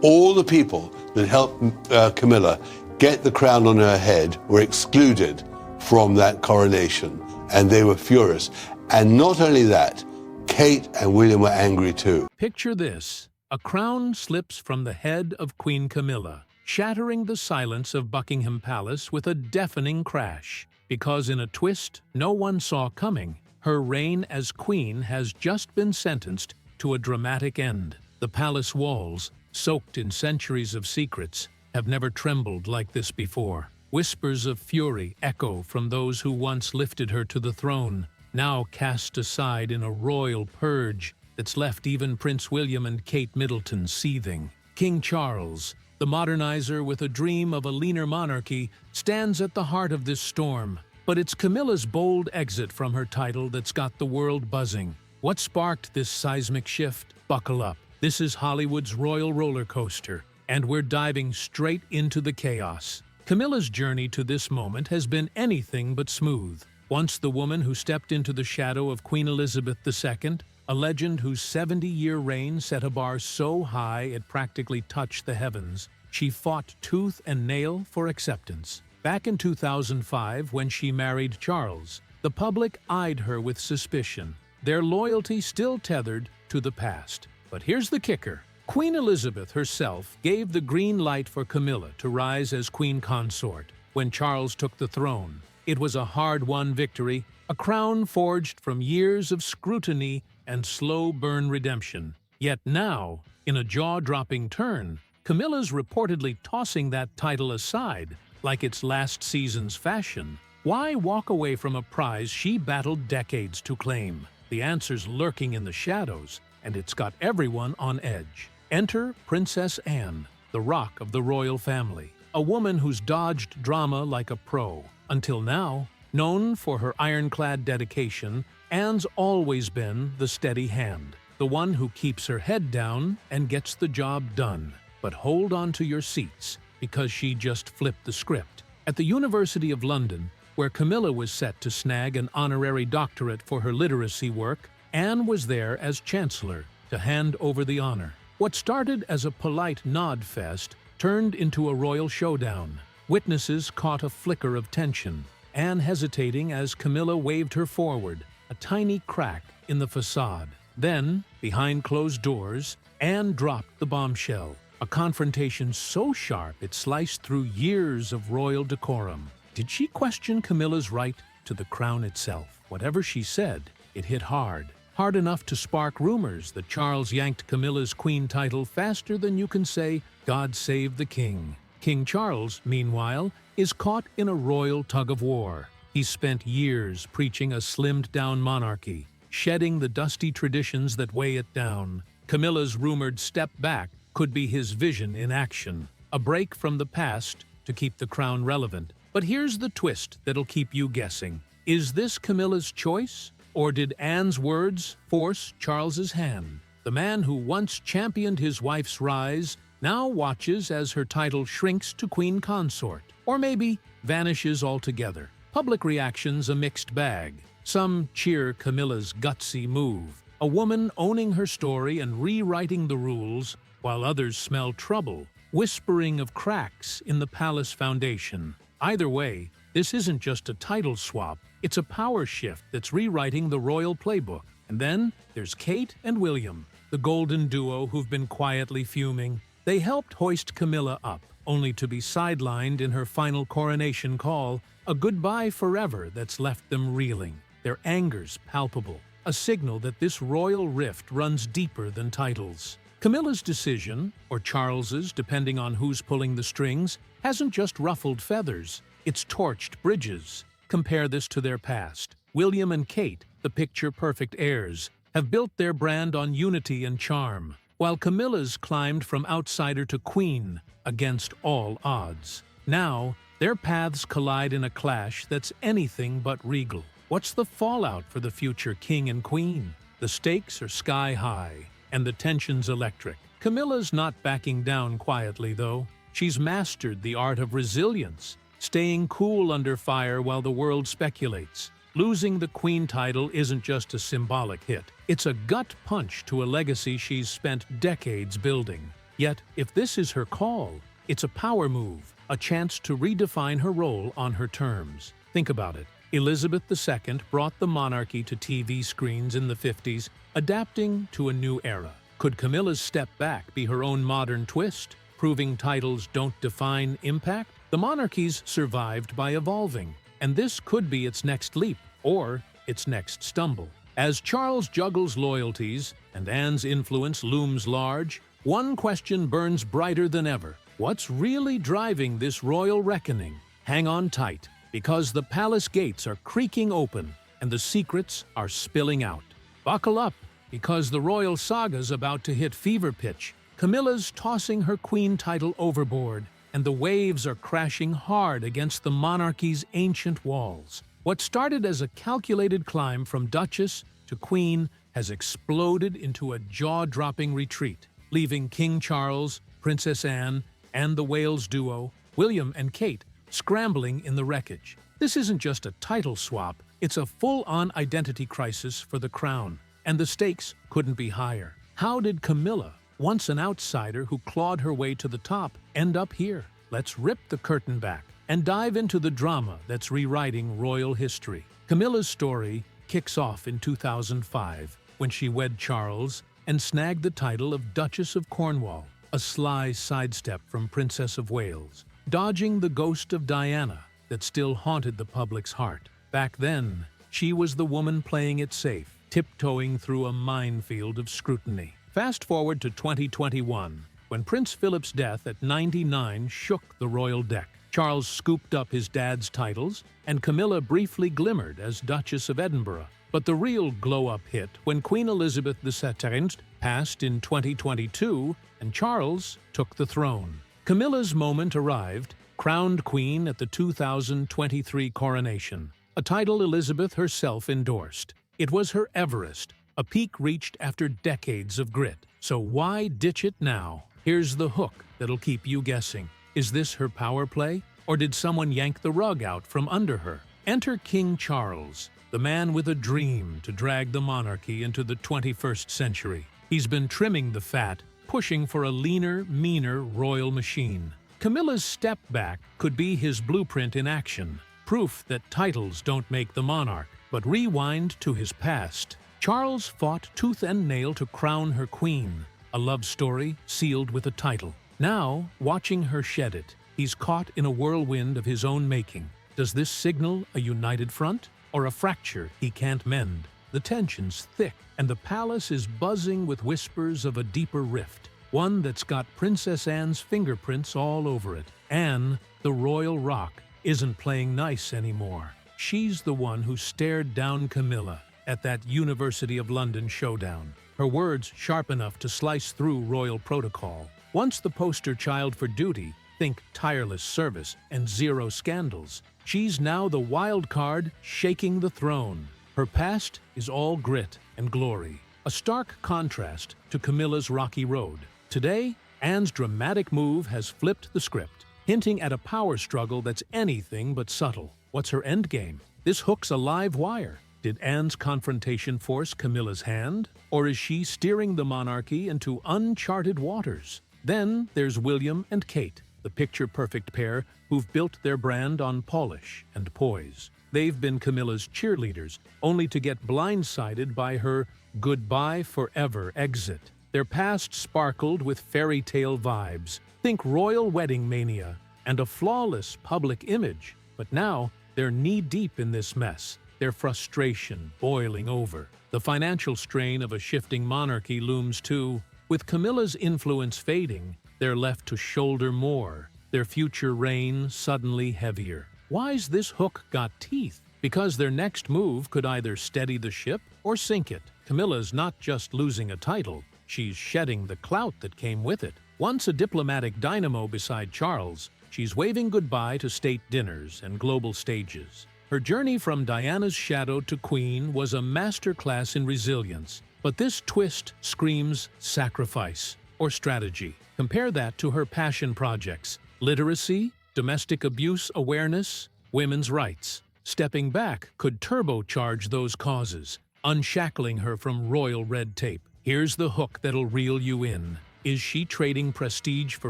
All the people that helped Camilla get the crown on her head were excluded from that coronation, and they were furious. And not only that, Kate and William were angry too. Picture this. A crown slips from the head of Queen Camilla, shattering the silence of Buckingham Palace with a deafening crash. Because in a twist no one saw coming, her reign as queen has just been sentenced to a dramatic end. The palace walls, soaked in centuries of secrets, have never trembled like this before. Whispers of fury echo from those who once lifted her to the throne, now cast aside in a royal purge that's left even Prince William and Kate Middleton seething. King Charles, the modernizer with a dream of a leaner monarchy, stands at the heart of this storm. But it's Camilla's bold exit from her title that's got the world buzzing. What sparked this seismic shift? Buckle up. This is Hollywood's royal roller coaster, and we're diving straight into the chaos. Camilla's journey to this moment has been anything but smooth. Once the woman who stepped into the shadow of Queen Elizabeth II, a legend whose 70-year reign set a bar so high it practically touched the heavens, she fought tooth and nail for acceptance. Back in 2005, when she married Charles, the public eyed her with suspicion, their loyalty still tethered to the past. But here's the kicker. Queen Elizabeth herself gave the green light for Camilla to rise as queen consort when Charles took the throne. It was a hard-won victory, a crown forged from years of scrutiny and slow-burn redemption. Yet now, in a jaw-dropping turn, Camilla's reportedly tossing that title aside like it's last season's fashion. Why walk away from a prize she battled decades to claim? The answer's lurking in the shadows, and it's got everyone on edge. Enter Princess Anne, the rock of the royal family, a woman who's dodged drama like a pro. Until now, known for her ironclad dedication, Anne's always been the steady hand, the one who keeps her head down and gets the job done. But hold on to your seats, because she just flipped the script. At the University of London, where Camilla was set to snag an honorary doctorate for her literacy work, Anne was there as chancellor to hand over the honor. What started as a polite nod fest turned into a royal showdown. Witnesses caught a flicker of tension, Anne hesitating as Camilla waved her forward, a tiny crack in the facade. Then, behind closed doors, Anne dropped the bombshell, a confrontation so sharp it sliced through years of royal decorum. Did she question Camilla's right to the crown itself? Whatever she said, it hit hard. Hard enough to spark rumors that Charles yanked Camilla's queen title faster than you can say, "God save the king." King Charles, meanwhile, is caught in a royal tug-of-war. He's spent years preaching a slimmed-down monarchy, shedding the dusty traditions that weigh it down. Camilla's rumored step back could be his vision in action, a break from the past to keep the crown relevant. But here's the twist that'll keep you guessing. Is this Camilla's choice? Or did Anne's words force Charles's hand? The man who once championed his wife's rise now watches as her title shrinks to queen consort, or maybe vanishes altogether. Public reaction's a mixed bag. Some cheer Camilla's gutsy move, a woman owning her story and rewriting the rules, while others smell trouble, whispering of cracks in the palace foundation. Either way, this isn't just a title swap, it's a power shift that's rewriting the royal playbook. And then there's Kate and William, the golden duo who've been quietly fuming. They helped hoist Camilla up, only to be sidelined in her final coronation call, a goodbye forever that's left them reeling. Their anger's palpable, a signal that this royal rift runs deeper than titles. Camilla's decision, or Charles's depending on who's pulling the strings, hasn't just ruffled feathers, it's torched bridges. Compare this to their past. William and Kate, the picture-perfect heirs, have built their brand on unity and charm, while Camilla's climbed from outsider to queen against all odds. Now, their paths collide in a clash that's anything but regal. What's the fallout for the future king and queen? The stakes are sky high, and the tension's electric. Camilla's not backing down quietly, though. She's mastered the art of resilience, staying cool under fire while the world speculates. Losing the queen title isn't just a symbolic hit. It's a gut punch to a legacy she's spent decades building. Yet, if this is her call, it's a power move, a chance to redefine her role on her terms. Think about it. Elizabeth II brought the monarchy to TV screens in the 50s, adapting to a new era. Could Camilla's step back be her own modern twist, proving titles don't define impact? The monarchy's survived by evolving, and this could be its next leap, or its next stumble. As Charles juggles loyalties and Anne's influence looms large, one question burns brighter than ever. What's really driving this royal reckoning? Hang on tight, because the palace gates are creaking open and the secrets are spilling out. Buckle up, because the royal saga's about to hit fever pitch. Camilla's tossing her queen title overboard, and the waves are crashing hard against the monarchy's ancient walls. What started as a calculated climb from Duchess to Queen has exploded into a jaw-dropping retreat, leaving King Charles, Princess Anne, and the Wales duo, William and Kate, scrambling in the wreckage. This isn't just a title swap, it's a full-on identity crisis for the crown, and the stakes couldn't be higher. How did Camilla, once an outsider who clawed her way to the top, end up here? Let's rip the curtain back and dive into the drama that's rewriting royal history. Camilla's story kicks off in 2005, when she wed Charles and snagged the title of Duchess of Cornwall, a sly sidestep from Princess of Wales, dodging the ghost of Diana that still haunted the public's heart. Back then, she was the woman playing it safe, tiptoeing through a minefield of scrutiny. Fast forward to 2021, when Prince Philip's death at 99 shook the royal deck. Charles scooped up his dad's titles, and Camilla briefly glimmered as Duchess of Edinburgh. But the real glow-up hit when Queen Elizabeth II passed in 2022 and Charles took the throne. Camilla's moment arrived, crowned queen at the 2023 coronation, a title Elizabeth herself endorsed. It was her Everest, a peak reached after decades of grit. So why ditch it now? Here's the hook that'll keep you guessing. Is this her power play, or did someone yank the rug out from under her? Enter King Charles, the man with a dream to drag the monarchy into the 21st century. He's been trimming the fat, pushing for a leaner, meaner royal machine. Camilla's step back could be his blueprint in action, proof that titles don't make the monarch. But rewind to his past. Charles fought tooth and nail to crown her queen, a love story sealed with a title. Now, watching her shed it, he's caught in a whirlwind of his own making. Does this signal a united front, or a fracture he can't mend? The tension's thick, and the palace is buzzing with whispers of a deeper rift, one that's got Princess Anne's fingerprints all over it. Anne, the royal rock, isn't playing nice anymore. She's the one who stared down Camilla at that University of London showdown, her words sharp enough to slice through royal protocol. Once the poster child for duty, think tireless service and zero scandals, she's now the wild card shaking the throne. Her past is all grit and glory, a stark contrast to Camilla's rocky road. Today, Anne's dramatic move has flipped the script, hinting at a power struggle that's anything but subtle. What's her endgame? This hook's a live wire. Did Anne's confrontation force Camilla's hand? Or is she steering the monarchy into uncharted waters? Then there's William and Kate, the picture-perfect pair who've built their brand on polish and poise. They've been Camilla's cheerleaders, only to get blindsided by her goodbye forever exit. Their past sparkled with fairy tale vibes. Think royal wedding mania and a flawless public image. But now, they're knee-deep in this mess, their frustration boiling over. The financial strain of a shifting monarchy looms too. With Camilla's influence fading, they're left to shoulder more, their future reign suddenly heavier. Why's this hook got teeth? Because their next move could either steady the ship or sink it. Camilla's not just losing a title, she's shedding the clout that came with it. Once a diplomatic dynamo beside Charles, she's waving goodbye to state dinners and global stages. Her journey from Diana's shadow to queen was a masterclass in resilience. But this twist screams sacrifice or strategy. Compare that to her passion projects: literacy, domestic abuse awareness, women's rights. Stepping back could turbocharge those causes, unshackling her from royal red tape. Here's the hook that'll reel you in. Is she trading prestige for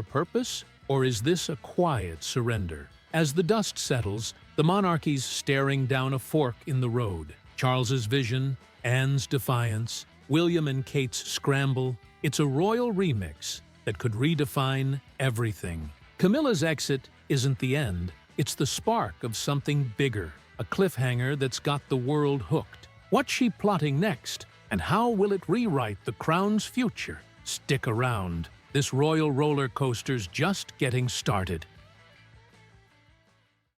purpose, or is this a quiet surrender? As the dust settles, the monarchy's staring down a fork in the road. Charles's vision, Anne's defiance, William and Kate's scramble. It's a royal remix that could redefine everything. Camilla's exit isn't the end. It's the spark of something bigger, a cliffhanger that's got the world hooked. What's she plotting next, and how will it rewrite the crown's future? Stick around. This royal roller coaster's just getting started.